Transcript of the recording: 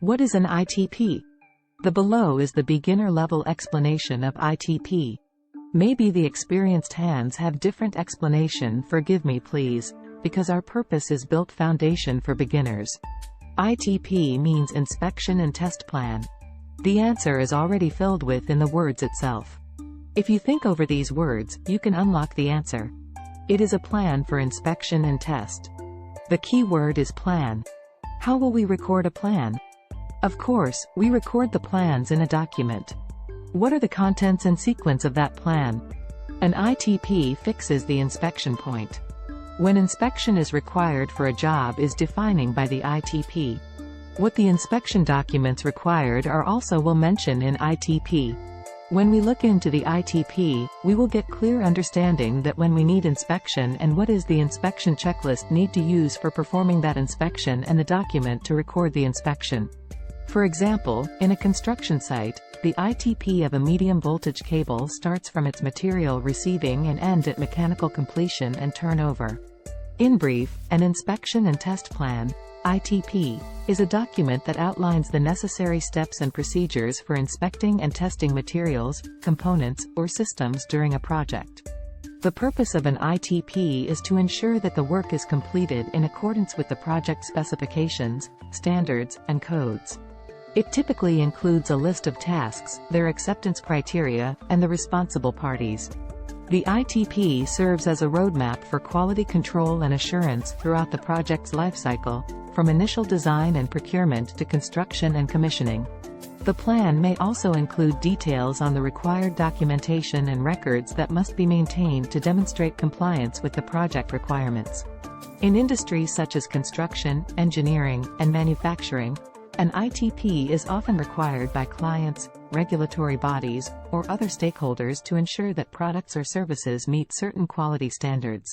What is an ITP? The below is the beginner-level explanation of ITP. Maybe the experienced hands have different explanation, forgive me please, because our purpose is built foundation for beginners. ITP means inspection and test plan. The answer is already filled within the words itself. If you think over these words, you can unlock the answer. It is a plan for inspection and test. The key word is plan. How will we record a plan? Of course, we record the plans in a document. What are the contents and sequence of that plan? An ITP fixes the inspection point. When inspection is required for a job is defining by the ITP. What the inspection documents required are also will mention in ITP. When we look into the ITP, we will get clear understanding that when we need inspection and what is the inspection checklist need to use for performing that inspection and the document to record the inspection. For example, in a construction site, the ITP of a medium voltage cable starts from its material receiving and end at mechanical completion and turnover. In brief, an inspection and test plan, ITP, is a document that outlines the necessary steps and procedures for inspecting and testing materials, components, or systems during a project. The purpose of an ITP is to ensure that the work is completed in accordance with the project specifications, standards, and codes. It typically includes a list of tasks, their acceptance criteria, and the responsible parties. The ITP serves as a roadmap for quality control and assurance throughout the project's lifecycle, from initial design and procurement to construction and commissioning. The plan may also include details on the required documentation and records that must be maintained to demonstrate compliance with the project requirements. In industries such as construction, engineering, and manufacturing, an ITP is often required by clients, regulatory bodies, or other stakeholders to ensure that products or services meet certain quality standards.